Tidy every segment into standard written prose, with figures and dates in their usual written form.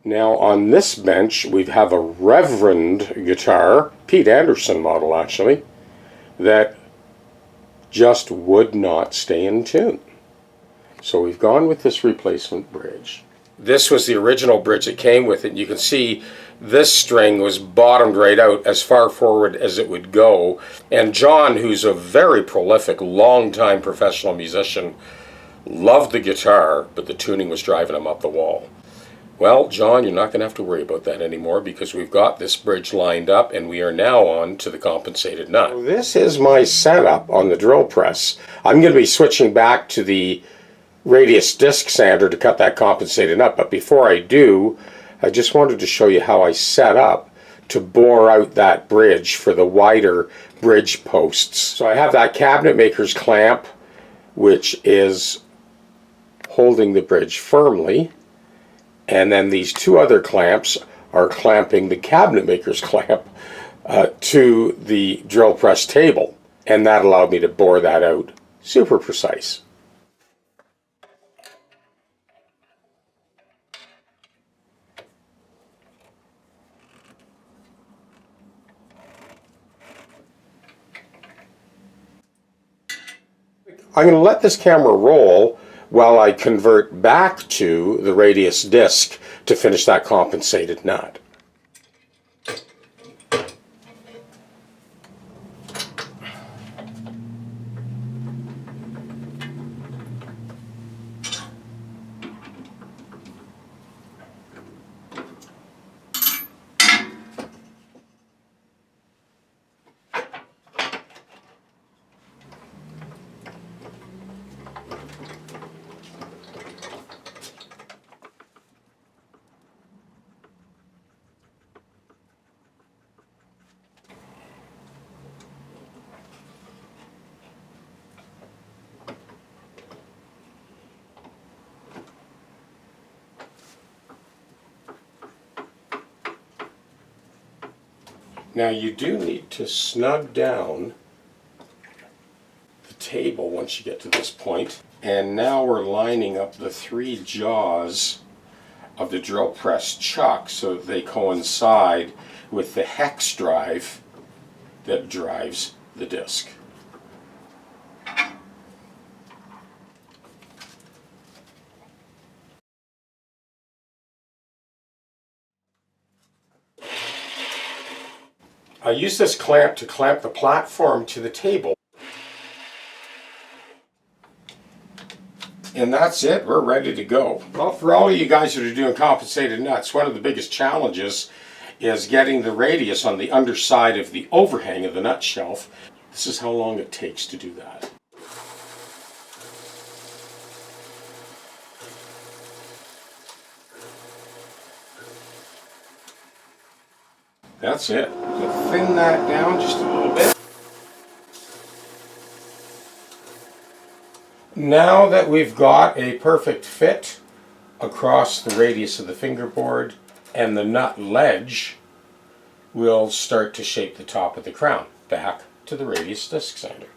Now on this bench we have a Reverand guitar, Pete Anderson model actually, that just would not stay in tune. So we've gone with this replacement bridge. This was the original bridge that came with it. You can see this string was bottomed right out as far forward as it would go. And John, who's a very prolific, long-time professional musician, loved the guitar, but the tuning was driving him up the wall. Well, John, you're not going to have to worry about that anymore because we've got this bridge lined up and we are now on to the compensated nut. So this is my setup on the drill press. I'm going to be switching back to the radius disc sander to cut that compensated nut, but before I do, I just wanted to show you how I set up to bore out that bridge for the wider bridge posts. So I have that cabinet maker's clamp, which is holding the bridge firmly, and then these two other clamps are clamping the cabinet maker's clamp to the drill press table, and that allowed me to bore that out super precise. I'm going to let this camera roll while I convert back to the radius disc to finish that compensated nut. Now you do need to snug down the table once you get to this point. And now we're lining up the three jaws of the drill press chuck so that they coincide with the hex drive that drives the disc. I use this clamp to clamp the platform to the table. And that's it, we're ready to go. Well, for all of you guys that are doing compensated nuts, one of the biggest challenges is getting the radius on the underside of the overhang of the nut shelf. This is how long it takes to do that. That's it. So thin that down just a little bit. Now that we've got a perfect fit across the radius of the fingerboard and the nut ledge, we'll start to shape the top of the crown back to the radius disc sander.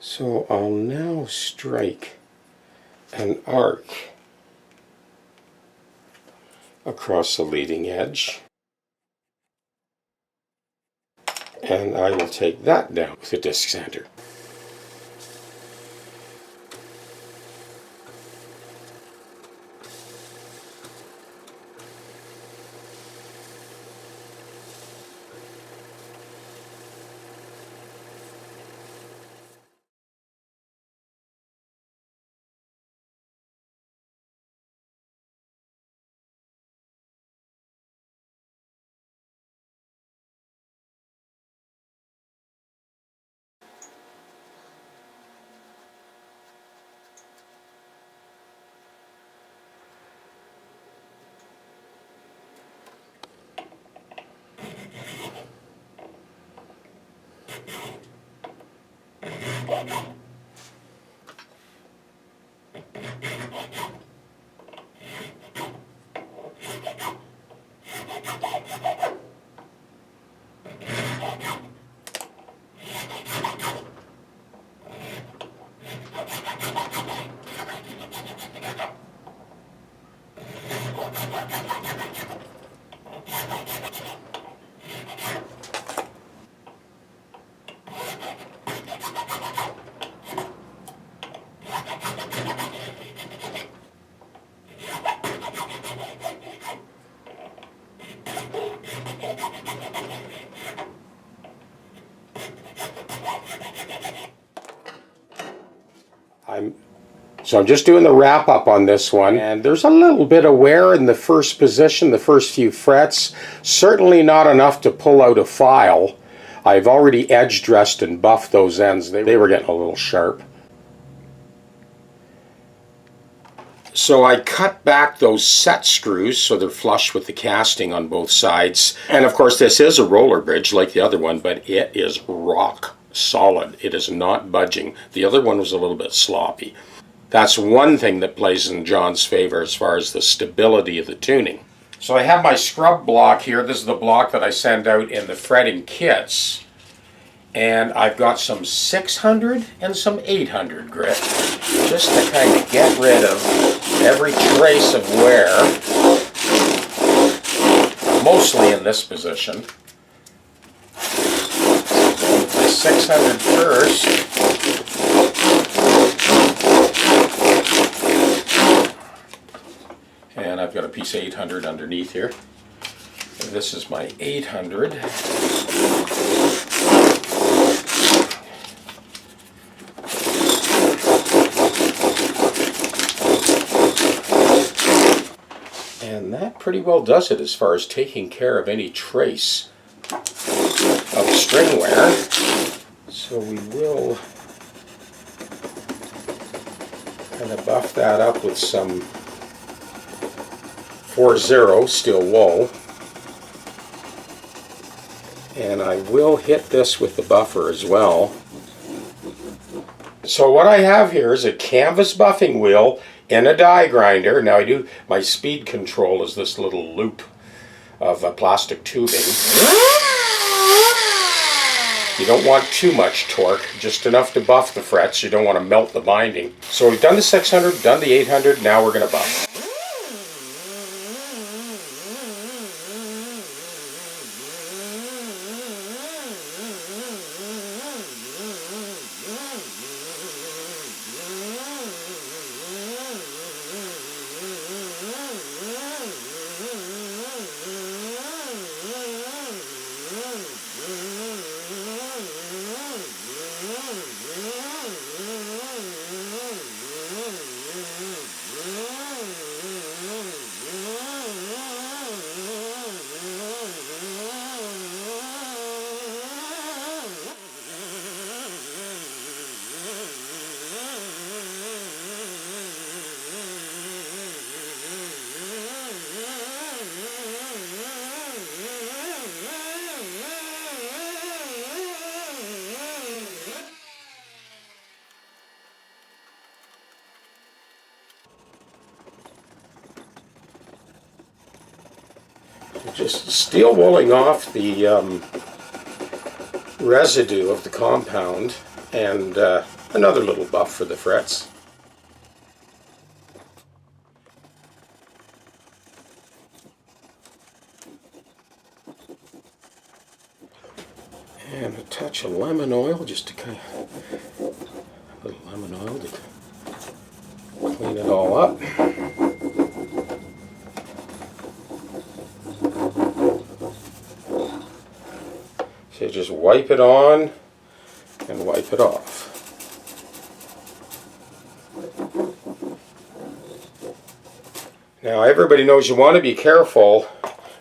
So I'll now strike an arc across the leading edge, and I will take that down with a disc sander. So I'm just doing the wrap up on this one, and there's a little bit of wear in the first position, the first few frets. Certainly not enough to pull out a file. I've already edge dressed and buffed those ends. They were getting a little sharp. So I cut back those set screws so they're flush with the casting on both sides. And of course this is a roller bridge like the other one, but it is rock solid. It is not budging. The other one was a little bit sloppy. That's one thing that plays in John's favor as far as the stability of the tuning. So I have my scrub block here. This is the block that I send out in the fretting kits. And I've got some 600 and some 800 grit, just to kind of get rid of every trace of wear, mostly in this position. The 600 first. And I've got a piece of 800 underneath here. And this is my 800. And that pretty well does it as far as taking care of any trace of string wear. So we will kind of buff that up with some 4-0 steel wool, and I will hit this with the buffer as well. So what I have here is a canvas buffing wheel in a die grinder. Now my speed control is this little loop of plastic tubing. You don't want too much torque, just enough to buff the frets. You don't want to melt the binding. So we've done the 600, done the 800, now we're going to buff. Just steel wooling off the residue of the compound, and another little buff for the frets. And a touch of lemon oil, just to kind of, a little lemon oil to clean it all up. So you just wipe it on and wipe it off. Now everybody knows you want to be careful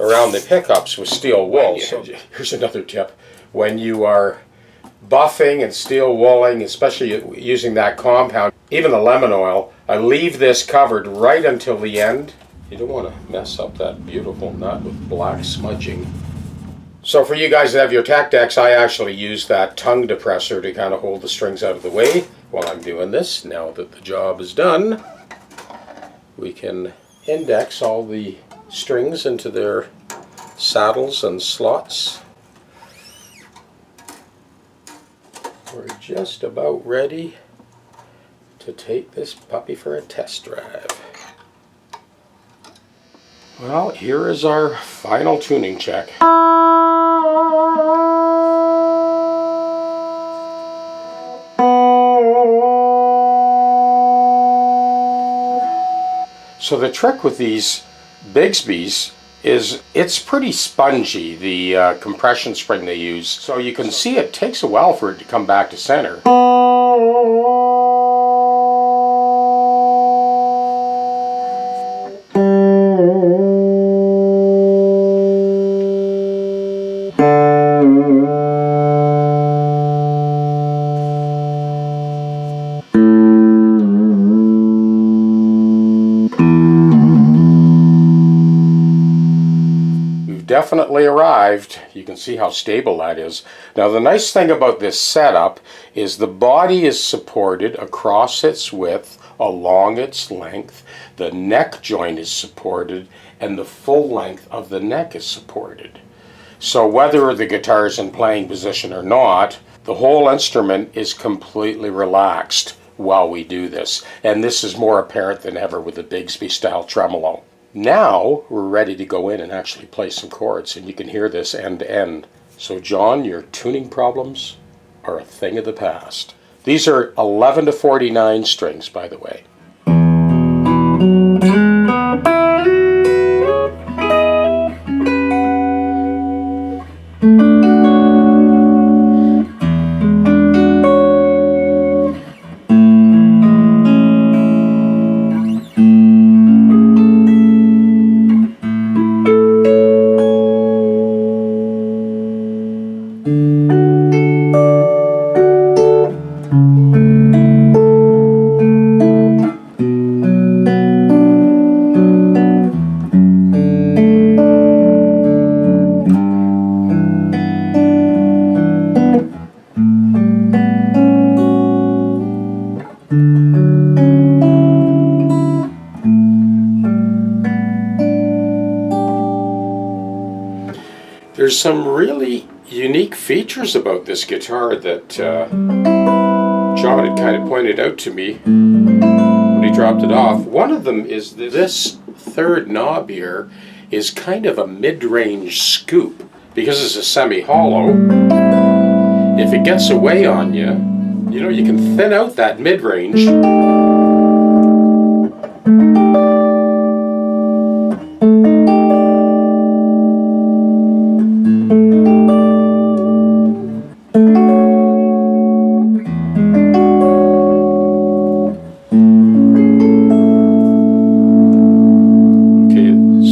around the pickups with steel wool. So here's another tip. When you are buffing and steel wooling, especially using that compound, even the lemon oil, I leave this covered right until the end. You don't want to mess up that beautiful nut with black smudging. So for you guys that have your TechDecks, I actually use that tongue depressor to kind of hold the strings out of the way while I'm doing this. Now that the job is done, we can index all the strings into their saddles and slots. we're just about ready to take this puppy for a test drive. Well, here is our final tuning check. So the trick with these Bigsby's is it's pretty spongy, the compression spring they use. So you can see it takes a while for it to come back to center. Definitely arrived. You can see how stable that is. Now the nice thing about this setup is the body is supported across its width, along its length. The neck joint is supported and the full length of the neck is supported. So whether the guitar is in playing position or not, the whole instrument is completely relaxed while we do this. And this is more apparent than ever with the Bigsby style tremolo. Now we're ready to go in and actually play some chords, and you can hear this end to end. So John, your tuning problems are a thing of the past. These are 11 to 49 strings, by the way. There's some really unique features about this guitar that John had kind of pointed out to me when he dropped it off. One of them is that this third knob here is kind of a mid-range scoop. Because it's a semi-hollow, if it gets away on you, you know, you can thin out that mid-range.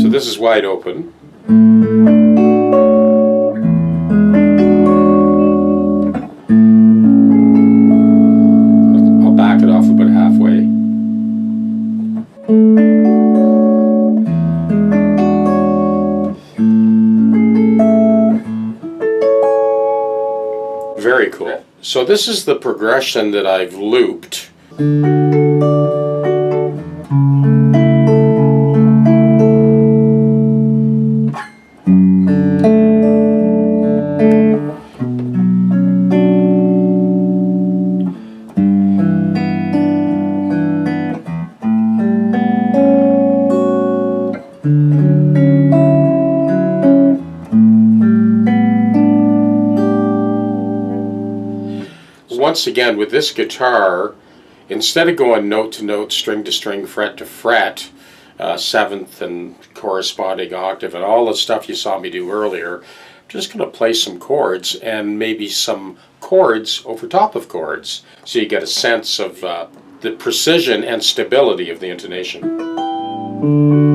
This is wide open. I'll back it off about halfway. Very cool. So this is the progression that I've looped. Once again, with this guitar, instead of going note to note, string to string, fret to fret, seventh and corresponding octave, and all the stuff you saw me do earlier, I'm just going to play some chords and maybe some chords over top of chords, so you get a sense of the precision and stability of the intonation.